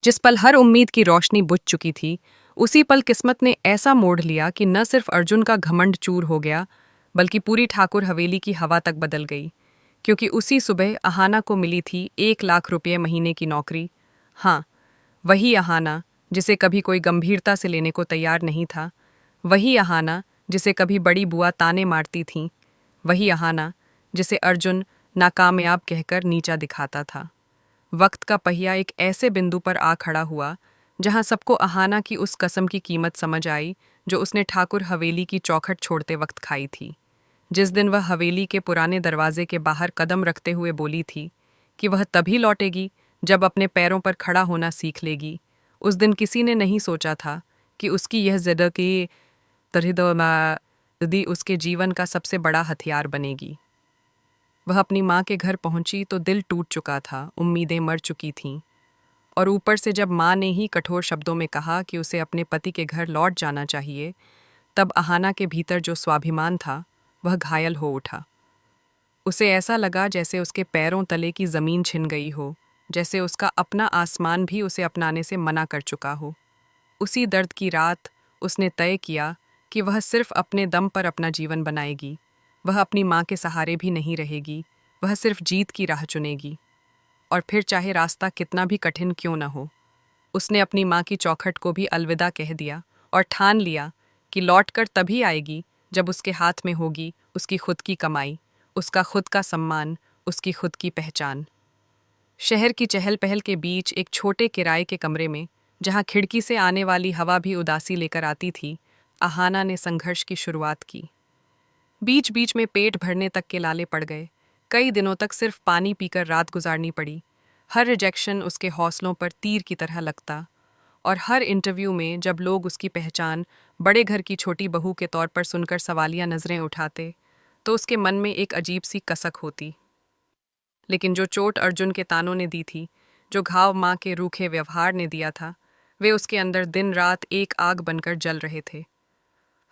जिस पल हर उम्मीद की रोशनी बुझ चुकी थी, उसी पल किस्मत ने ऐसा मोड़ लिया कि न सिर्फ अर्जुन का घमंड चूर हो गया, बल्कि पूरी ठाकुर हवेली की हवा तक बदल गई। क्योंकि उसी सुबह अहाना को मिली थी 1 लाख रुपये महीने की नौकरी। हाँ, वही अहाना जिसे कभी कोई गंभीरता से लेने को तैयार नहीं था। वही अहाना जिसे कभी बड़ी बुआ ताने मारती थीं। वही अहाना जिसे अर्जुन नाकामयाब कहकर नीचा दिखाता था। वक्त का पहिया एक ऐसे बिंदु पर आ खड़ा हुआ जहां सबको अहाना की उस कसम की कीमत समझ आई जो उसने ठाकुर हवेली की चौखट छोड़ते वक्त खाई थी। जिस दिन वह हवेली के पुराने दरवाजे के बाहर कदम रखते हुए बोली थी कि वह तभी लौटेगी जब अपने पैरों पर खड़ा होना सीख लेगी, उस दिन किसी ने नहीं सोचा था कि उसकी यह ज़िंदगी तरह उसके जीवन का सबसे बड़ा हथियार बनेगी। वह अपनी माँ के घर पहुंची तो दिल टूट चुका था, उम्मीदें मर चुकी थीं। और ऊपर से जब माँ ने ही कठोर शब्दों में कहा कि उसे अपने पति के घर लौट जाना चाहिए, तब अहाना के भीतर जो स्वाभिमान था वह घायल हो उठा। उसे ऐसा लगा जैसे उसके पैरों तले की जमीन छिन गई हो, जैसे उसका अपना आसमान भी उसे अपनाने से मना कर चुका हो। उसी दर्द की रात उसने तय किया कि वह सिर्फ अपने दम पर अपना जीवन बनाएगी। वह अपनी माँ के सहारे भी नहीं रहेगी, वह सिर्फ जीत की राह चुनेगी। और फिर चाहे रास्ता कितना भी कठिन क्यों न हो, उसने अपनी माँ की चौखट को भी अलविदा कह दिया और ठान लिया कि लौटकर तभी आएगी जब उसके हाथ में होगी उसकी खुद की कमाई, उसका खुद का सम्मान, उसकी खुद की पहचान। शहर की चहल पहल के बीच एक छोटे किराए के कमरे में, जहाँ खिड़की से आने वाली हवा भी उदासी लेकर आती थी, अहाना ने संघर्ष की शुरुआत की। बीच बीच में पेट भरने तक के लाले पड़ गए। कई दिनों तक सिर्फ पानी पीकर रात गुजारनी पड़ी। हर रिजेक्शन उसके हौसलों पर तीर की तरह लगता, और हर इंटरव्यू में जब लोग उसकी पहचान बड़े घर की छोटी बहू के तौर पर सुनकर सवालिया नजरें उठाते, तो उसके मन में एक अजीब सी कसक होती। लेकिन जो चोट अर्जुन के तानों ने दी थी, जो घाव माँ के रूखे व्यवहार ने दिया था, वे उसके अंदर दिन रात एक आग बनकर जल रहे थे।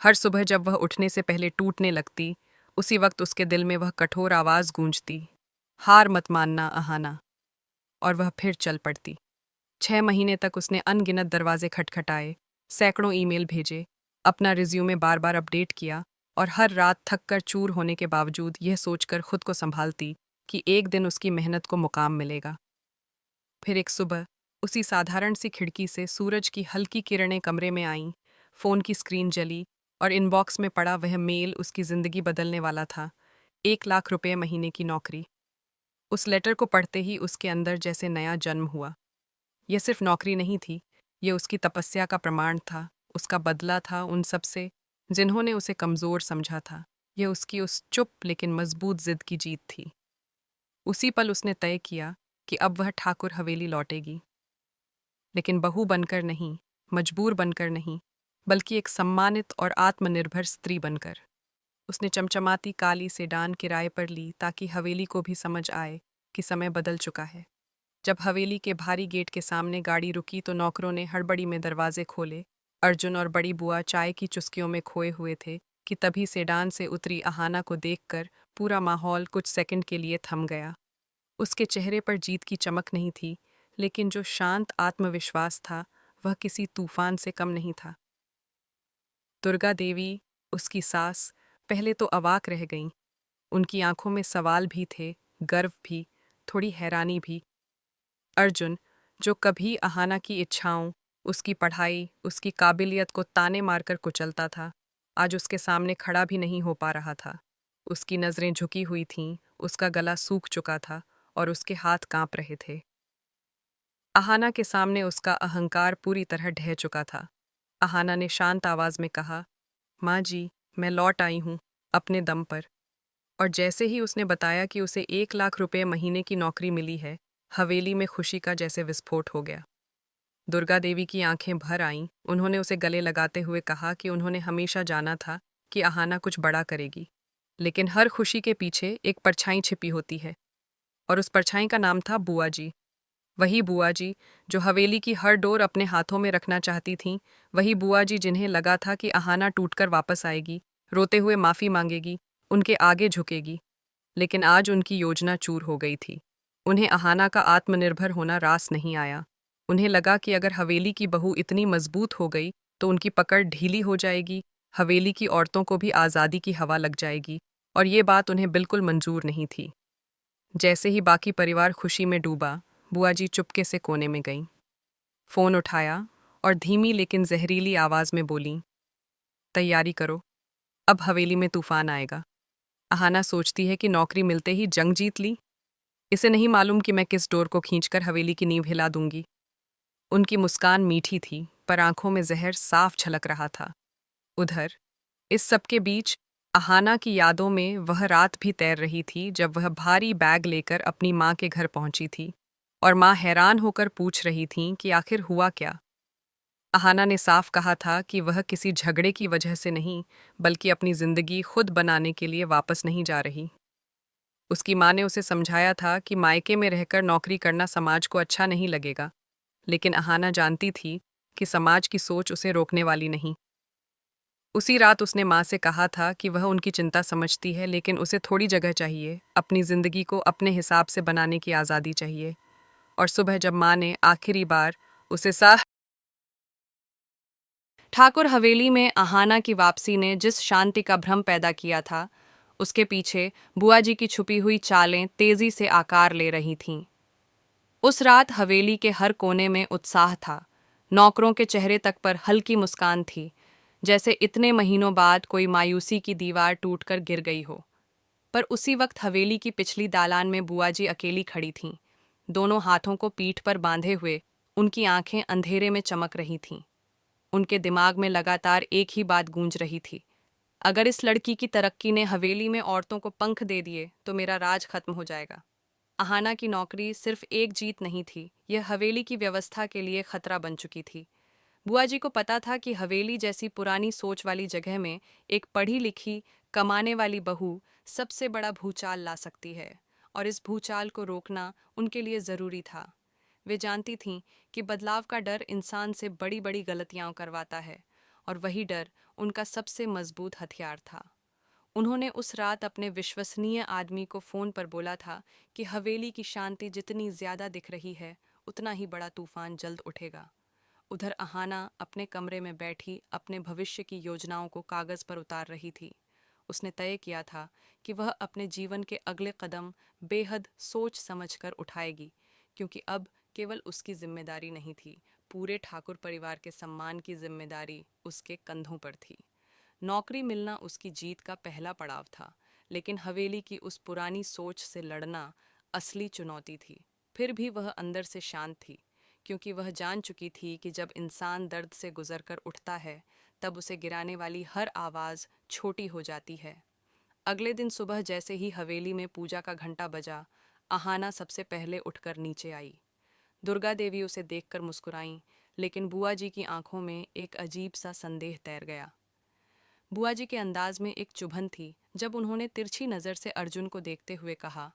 हर सुबह जब वह उठने से पहले टूटने लगती, उसी वक्त उसके दिल में वह कठोर आवाज गूंजती, हार मत मानना अहाना। और वह फिर चल पड़ती। 6 महीने तक उसने अनगिनत दरवाजे खटखटाए, सैकड़ों ईमेल भेजे, अपना रिज्यूमे बार बार अपडेट किया, और हर रात थक कर चूर होने के बावजूद यह सोचकर खुद को संभालती कि एक दिन उसकी मेहनत को मुकाम मिलेगा। फिर एक सुबह उसी साधारण सी खिड़की से सूरज की हल्की किरणें कमरे में आईं, फोन की स्क्रीन जली, और इनबॉक्स में पड़ा वह मेल उसकी जिंदगी बदलने वाला था। 1 लाख रुपये महीने की नौकरी। उस लेटर को पढ़ते ही उसके अंदर जैसे नया जन्म हुआ। यह सिर्फ नौकरी नहीं थी, यह उसकी तपस्या का प्रमाण था, उसका बदला था उन सब से जिन्होंने उसे कमज़ोर समझा था। यह उसकी उस चुप लेकिन मजबूत जिद की जीत थी। उसी पल उसने तय किया कि अब वह ठाकुर हवेली लौटेगी, लेकिन बहू बनकर नहीं, मजबूर बनकर नहीं, बल्कि एक सम्मानित और आत्मनिर्भर स्त्री बनकर। उसने चमचमाती काली सेडान किराए पर ली ताकि हवेली को भी समझ आए कि समय बदल चुका है। जब हवेली के भारी गेट के सामने गाड़ी रुकी तो नौकरों ने हड़बड़ी में दरवाजे खोले। अर्जुन और बड़ी बुआ चाय की चुस्कियों में खोए हुए थे कि तभी सेडान से उतरी अहाना को देखकर पूरा माहौल कुछ सेकंड के लिए थम गया। उसके चेहरे पर जीत की चमक नहीं थी, लेकिन जो शांत आत्मविश्वास था वह किसी तूफान से कम नहीं था। दुर्गा देवी, उसकी सास, पहले तो अवाक रह गईं। उनकी आंखों में सवाल भी थे, गर्व भी, थोड़ी हैरानी भी। अर्जुन, जो कभी अहाना की इच्छाओं, उसकी पढ़ाई, उसकी काबिलियत को ताने मारकर कुचलता था, आज उसके सामने खड़ा भी नहीं हो पा रहा था। उसकी नज़रें झुकी हुई थीं, उसका गला सूख चुका था, और उसके हाथ कांप रहे थे। अहाना के सामने उसका अहंकार पूरी तरह ढह चुका था। अहाना ने शांत आवाज में कहा, माँ जी, मैं लौट आई हूँ, अपने दम पर। और जैसे ही उसने बताया कि उसे 1 लाख रुपये महीने की नौकरी मिली है, हवेली में खुशी का जैसे विस्फोट हो गया। दुर्गा देवी की आंखें भर आईं। उन्होंने उसे गले लगाते हुए कहा कि उन्होंने हमेशा जाना था कि अहाना कुछ बड़ा करेगी, लेकिन हर खुशी के पीछे एक परछाई छिपी होती है, और उस परछाई का नाम था बुआ जी। वही बुआ जी जो हवेली की हर डोर अपने हाथों में रखना चाहती थीं, वही बुआ जी जिन्हें लगा था कि अहाना टूटकर वापस आएगी, रोते हुए माफ़ी मांगेगी, उनके आगे झुकेगी। लेकिन आज उनकी योजना चूर हो गई थी। उन्हें अहाना का आत्मनिर्भर होना रास नहीं आया। उन्हें लगा कि अगर हवेली की बहू इतनी मजबूत हो गई तो उनकी पकड़ ढीली हो जाएगी, हवेली की औरतों को भी आज़ादी की हवा लग जाएगी, और ये बात उन्हें बिल्कुल मंजूर नहीं थी। जैसे ही बाकी परिवार खुशी में डूबा, बुआ जी चुपके से कोने में गईं। फ़ोन उठाया और धीमी लेकिन जहरीली आवाज़ में बोलीं, तैयारी करो, अब हवेली में तूफान आएगा। अहाना सोचती है कि नौकरी मिलते ही जंग जीत ली। इसे नहीं मालूम कि मैं किस डोर को खींचकर हवेली की नींव हिला दूंगी। उनकी मुस्कान मीठी थी, पर आंखों में जहर साफ झलक रहा था। उधर, इस सबके बीच, अहाना की यादों में वह रात भी तैर रही थी जब वह भारी बैग लेकर अपनी माँ के घर पहुंची थी, और माँ हैरान होकर पूछ रही थीं कि आखिर हुआ क्या। अहाना ने साफ कहा था कि वह किसी झगड़े की वजह से नहीं, बल्कि अपनी जिंदगी खुद बनाने के लिए वापस नहीं जा रही। उसकी माँ ने उसे समझाया था कि मायके में रहकर नौकरी करना समाज को अच्छा नहीं लगेगा, लेकिन अहाना जानती थी कि समाज की सोच उसे रोकने वाली नहीं। उसी रात उसने माँ से कहा था कि वह उनकी चिंता समझती है, लेकिन उसे थोड़ी जगह चाहिए, अपनी जिंदगी को अपने हिसाब से बनाने की आज़ादी चाहिए। और सुबह जब माँ ने आखिरी बार उसे साह ठाकुर हवेली में अहाना की वापसी ने जिस शांति का भ्रम पैदा किया था, उसके पीछे बुआ जी की छुपी हुई चालें तेजी से आकार ले रही थीं। उस रात हवेली के हर कोने में उत्साह था। नौकरों के चेहरे तक पर हल्की मुस्कान थी, जैसे इतने महीनों बाद कोई मायूसी की दीवार टूटकर गिर गई हो। पर उसी वक्त हवेली की पिछली दालान में बुआ जी अकेली खड़ी थीं, दोनों हाथों को पीठ पर बांधे हुए। उनकी आंखें अंधेरे में चमक रही थीं। उनके दिमाग में लगातार एक ही बात गूंज रही थी, अगर इस लड़की की तरक्की ने हवेली में औरतों को पंख दे दिए तो मेरा राज खत्म हो जाएगा। अहाना की नौकरी सिर्फ एक जीत नहीं थी, यह हवेली की व्यवस्था के लिए खतरा बन चुकी थी। बुआ जी को पता था कि हवेली जैसी पुरानी सोच वाली जगह में एक पढ़ी लिखी, कमाने वाली बहू सबसे बड़ा भूचाल ला सकती है, और इस भूचाल को रोकना उनके लिए ज़रूरी था। वे जानती थीं कि बदलाव का डर इंसान से बड़ी बड़ी गलतियां करवाता है, और वही डर उनका सबसे मजबूत हथियार था। उन्होंने उस रात अपने विश्वसनीय आदमी को फ़ोन पर बोला था कि हवेली की शांति जितनी ज़्यादा दिख रही है, उतना ही बड़ा तूफान जल्द उठेगा। उधर अहाना अपने कमरे में बैठी अपने भविष्य की योजनाओं को कागज़ पर उतार रही थी। उसने तय किया था कि वह अपने जीवन के अगले कदम बेहद सोच समझकर उठाएगी, क्योंकि अब केवल उसकी जिम्मेदारी नहीं थी, पूरे ठाकुर परिवार के सम्मान की जिम्मेदारी उसके कंधों पर थी। नौकरी मिलना उसकी जीत का पहला पड़ाव था, लेकिन हवेली की उस पुरानी सोच से लड़ना असली चुनौती थी। फिर भी वह अंदर से शांत थी, क्योंकि वह जान चुकी थी कि जब इंसान दर्द से गुजरकर उठता है, तब उसे गिराने वाली हर आवाज़ छोटी हो जाती है। अगले दिन सुबह जैसे ही हवेली में पूजा का घंटा बजा, अहाना सबसे पहले उठकर नीचे आई। दुर्गा देवी उसे देखकर मुस्कुराईं, लेकिन बुआ जी की आंखों में एक अजीब सा संदेह तैर गया। बुआ जी के अंदाज में एक चुभन थी जब उन्होंने तिरछी नज़र से अर्जुन को देखते हुए कहा,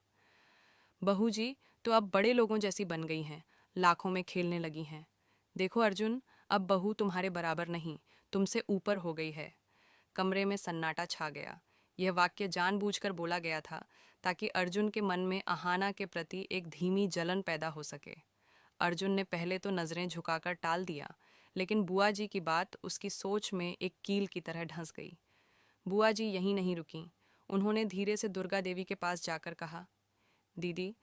बहू जी तो अब बड़े लोगों जैसी बन गई हैं, लाखों में खेलने लगी हैं। देखो अर्जुन, अब बहू तुम्हारे बराबर नहीं, तुमसे ऊपर हो गई है। कमरे में सन्नाटा छा गया। यह वाक्य जानबूझकर बोला गया था, ताकि अर्जुन के मन में अहाना के प्रति एक धीमी जलन पैदा हो सके। अर्जुन ने पहले तो नज़रें झुकाकर टाल दिया, लेकिन बुआ जी की बात उसकी सोच में एक कील की तरह ढंस गई। बुआ जी यहीं नहीं रुकीं। उन्होंने धीरे से दुर्गा देवी के पास जाकर कहा, दीदी,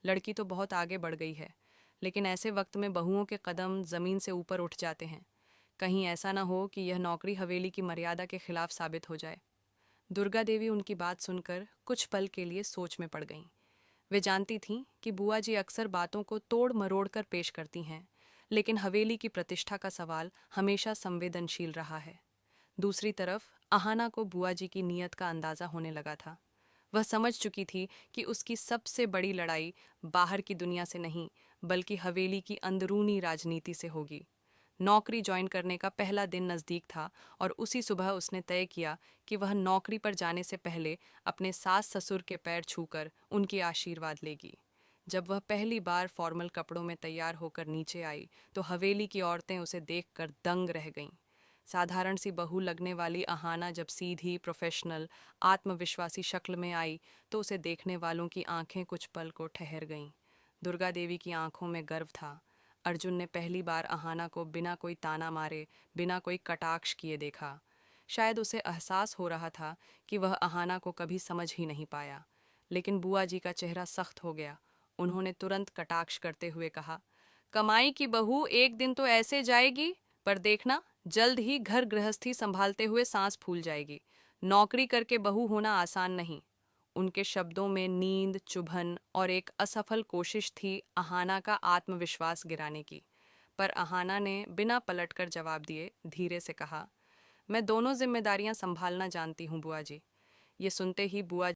लड़की तो बहुत आगे बढ़ गई है, लेकिन ऐसे वक्त में बहुओं के कदम ज़मीन से ऊपर उठ जाते हैं। कहीं ऐसा ना हो कि यह नौकरी हवेली की मर्यादा के खिलाफ साबित हो जाए। दुर्गा देवी उनकी बात सुनकर कुछ पल के लिए सोच में पड़ गईं। वे जानती थीं कि बुआ जी अक्सर बातों को तोड़ मरोड़ कर पेश करती हैं, लेकिन हवेली की प्रतिष्ठा का सवाल हमेशा संवेदनशील रहा है। दूसरी तरफ अहाना को बुआ जी की नीयत का अंदाज़ा होने लगा था। वह समझ चुकी थी कि उसकी सबसे बड़ी लड़ाई बाहर की दुनिया से नहीं, बल्कि हवेली की अंदरूनी राजनीति से होगी। नौकरी ज्वाइन करने का पहला दिन नज़दीक था, और उसी सुबह उसने तय किया कि वह नौकरी पर जाने से पहले अपने सास ससुर के पैर छूकर उनकी आशीर्वाद लेगी। जब वह पहली बार फॉर्मल कपड़ों में तैयार होकर नीचे आई, तो हवेली की औरतें उसे देखकर दंग रह गईं। साधारण सी बहू लगने वाली अहाना जब सीधी, प्रोफेशनल, आत्मविश्वासी शक्ल में आई, तो उसे देखने वालों की आंखें कुछ पल को ठहर गईं। दुर्गा देवी की आंखों में गर्व था। अर्जुन ने पहली बार अहाना को बिना कोई ताना मारे, बिना कोई कटाक्ष किए देखा। शायद उसे एहसास हो रहा था कि वह अहाना को कभी समझ ही नहीं पाया। लेकिन बुआ जी का चेहरा सख्त हो गया। उन्होंने तुरंत कटाक्ष करते हुए कहा, कमाई की बहू एक दिन तो ऐसे जाएगी, पर देखना जल्द ही घर गृहस्थी संभालते हुए सांस फूल जाएगी। नौकरी करके बहू होना आसान नहीं। उनके शब्दों में नींद, चुभन और एक असफल कोशिश थी अहाना का आत्मविश्वास गिराने की। पर अहाना ने बिना पलटकर जवाब दिए धीरे से कहा, मैं दोनों जिम्मेदारियां संभालना जानती हूँ बुआ जी। ये सुनते ही बुआ